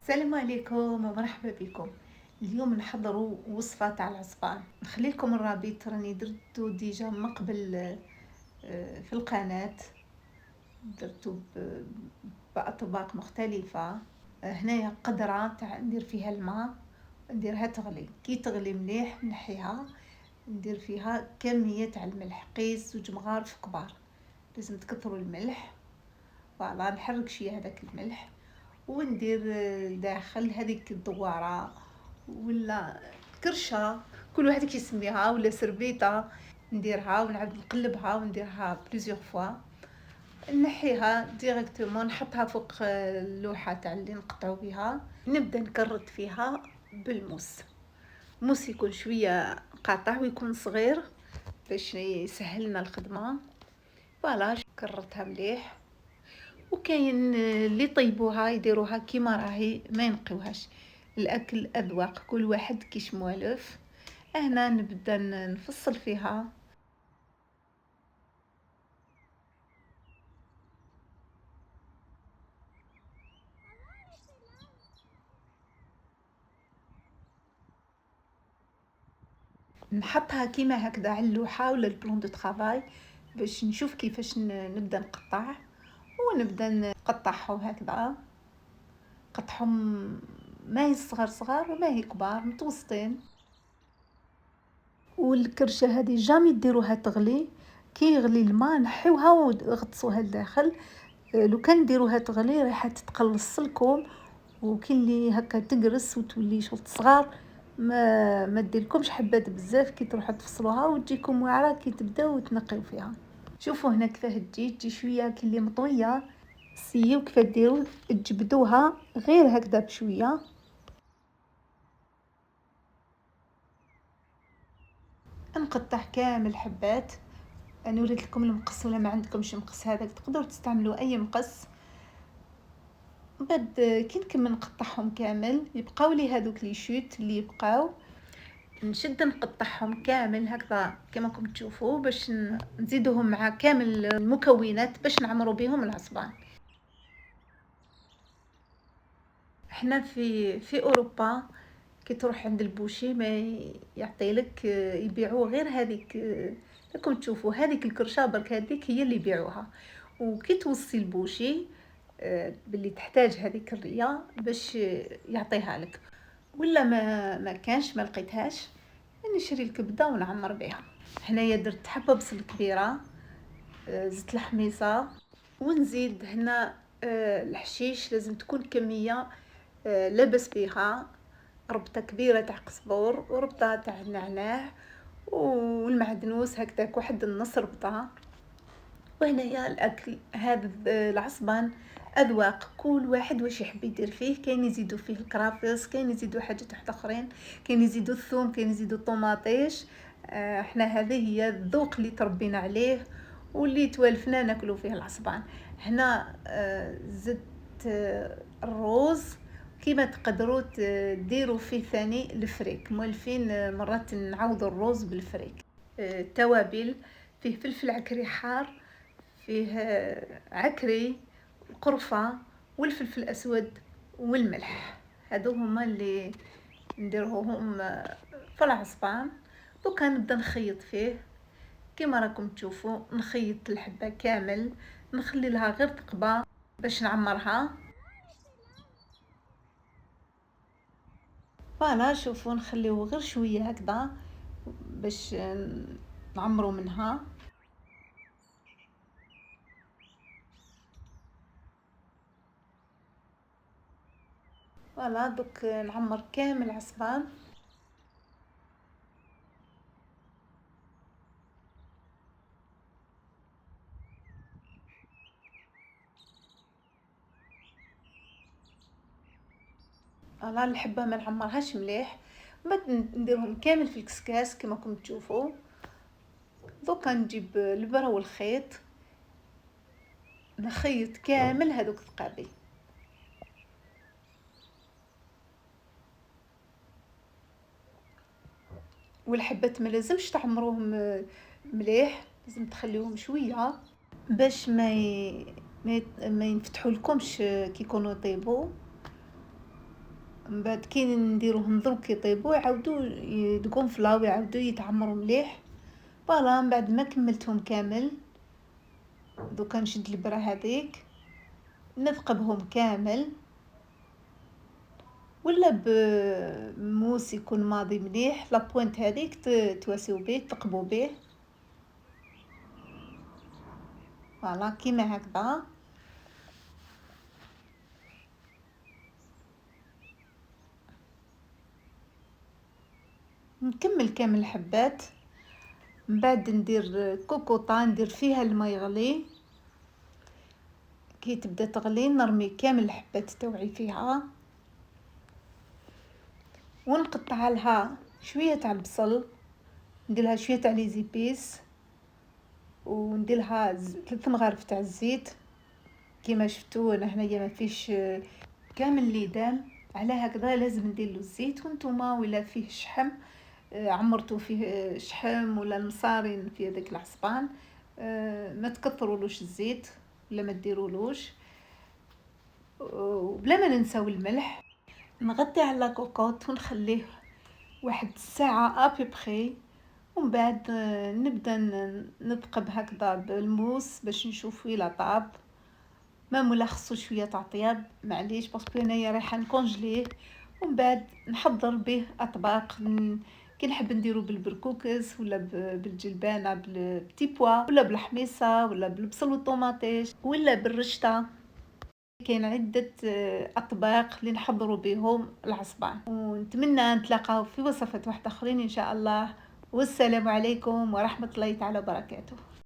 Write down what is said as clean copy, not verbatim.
السلام عليكم ومرحبا بكم. اليوم نحضروا وصفة تاع العصبان. نخلي لكم الرابط، راني درتو ديجا من قبل في القناة. درتو بأطباق مختلفة. هنايا قدرة تاع ندير فيها الماء، نديرها تغلي. كي تغلي مليح نحيها، ندير فيها كمية تاع الملح، قيس 2 مغارف كبار. لازم تكثروا الملح. فوالا نحرك شويه هذاك الملح وندير داخل هذيك الدواره ولا كرشه، كل واحد كيسميها، ولا سربيطه. نديرها ونعاود نقلبها ونديرها بليزيوغ فوا. نحيها ديريكتومون، نحطها فوق اللوحه تاع اللي نقطعو بها. نبدا نكرط فيها بالموس. موس يكون شويه قاطع ويكون صغير باش يسهلنا الخدمه. فوالا كررتها مليح. وكاين اللي يطيبوها يديروها كيما راهي، ما ينقيوهاش. الاكل اذواق، كل واحد كيش موالف. هنا نبدا نفصل فيها. نحطها كيما هكذا على اللوحه ولا البلون دو طرافاي باش نشوف كيفاش نبدا نقطع. ونبدا نقطعهم هكذا، قطعهم ما هي صغار صغار وما هي كبار، متوسطين. والكرشه هذه جامي ديروها تغلي. كي يغلي الماء نحيوها وغطسوها لداخل. لو كان ديروها تغلي راح تتقلص لكم، وكي اللي هكا تقرس وتولي شغل صغار. ما ديركمش حبات بزاف كي تروحوا تفصلوها وتجيكم واعره كي تبداو تنقيو فيها. شوفوا هنا كيفاه تجي شويه كي اللي مطويه. سيو كيفاه ديروا تجبدوها غير هكذا بشويه. نقطع كامل حبات. انا وريت لكم المقص، ولا ما عندكمش مقص هذاك تقدروا تستعملوا اي مقص. بعد كي نكمل نقطعهم كامل يبقاو لي هذوك لي شوت اللي يبقاو. نشد نقطعهم كامل هكذا كما راكم تشوفوا، باش نزيدوهم مع كامل المكونات باش نعمروا بهم العصبان. احنا في اوروبا كي تروح عند البوشي ما يعطيلك، يبيعوا غير هذيك. راكم تشوفوا هذيك الكرشه برك، هذيك هي اللي يبيعوها. وكي توصي البوشي باللي تحتاج هذيك الريه باش يعطيها لك. ولا ما كانش، ما لقيتهاش، نشري الكبده ونعمر بها. هنايا درت حبه بصل كبيره، زيت الحميصه، ونزيد هنا الحشيش. لازم تكون كميه لبس بها. ربطه كبيره تاع قزبور وربطه تاع النعناع والمعدنوس هكذاك، واحد النص ربطه. وهنايا الاكل هذا العصبان اذواق، كل واحد واش يحب يدير فيه. كاين يزيدوا فيه الكرافس، كاين يزيدوا حاجات واحده اخرين، كاين يزيدوا الثوم، كاين يزيدوا الطوماطيش. احنا هذه هي الذوق اللي تربينا عليه واللي توالفنا ناكلوا فيه العصبان. هنا زدت الروز. كيما تقدروا ديروا فيه ثاني الفريك، مولفين مرات نعوضوا الروز بالفريك. توابل، فيه فلفل عكري حار، فيه عكري، قرفة، والفلفل الأسود، والملح. هادو هما اللي نديرهم في العصبان. دوكا نبدا نخيط فيه كما راكم تشوفوا. نخيط الحبة كامل، نخلي لها غير ثقبة باش نعمرها. فوالا شوفوا نخليوه غير شوية هكذا باش نعمرو منها. فوالا دوك نعمر كامل عصبان. فوالا الحبه ما نعمرهاش مليح. بعد نديرهم كامل في الكسكاس كما راكم تشوفوا. دوكا نجيب البرة والخيط، نخيط كامل هذوك الثقابي. والحبات ما لازمش تعمروهم مليح، لازم تخليوهم شويه باش ما ينفتحوا لكمش كي يكونوا يطيبوا. من بعد كي نديروهم دروك يطيبوا يعاودوا يتقنفلاو يعاودوا يتعمروا مليح. فوالا من بعد ما كملتهم كامل دوكا نشد البرة هذيك نثقبهم كامل، ولا بموس يكون ماضي مليح لابوينت هذيك تواسيو به تقبو به. فوالا كيما هكذا. نكمل كامل الحبات، من بعد ندير كوكوطه ندير فيها الماء يغلي، كي تبدا تغلي نرمي كامل الحبات تاوعي فيها، ونقطع لها شويه تاع البصل، ندير لها شويه تاع لي زيبيس، وندير لها 3 مغارف تاع الزيت. كيما شفتوا انا هنايا ما فيش كامل اللي دام، على هكذا لازم ندير له الزيت. وانتم ولا فيه شحم عمرتوا فيه شحم ولا المصارين في هذاك العصبان، ما تكثرولوش الزيت ولا ما ديرولوش. وبلا ما ننساو الملح. نغطي على لاكوكوط ونخليه واحد الساعه ابيبخي، ومن بعد نبدا نثقب هكذا بالموس باش نشوف ويلا طاب. ما مولا خصو شويه تاع طياب معليش باسكو انايا رايحه نكونجليه، ومن بعد نحضر به اطباق. كي نحب نديرو بالبركوكس ولا بالجلبانه بالبتي بوا ولا بالحميصه ولا بالبصل والطوماطيش ولا بالرشطه. كاين عده اطباق اللي نحضروا بهم العصبان، ونتمنى نتلاقاو في وصفات واحده اخرين ان شاء الله. والسلام عليكم ورحمه الله تعالى وبركاته.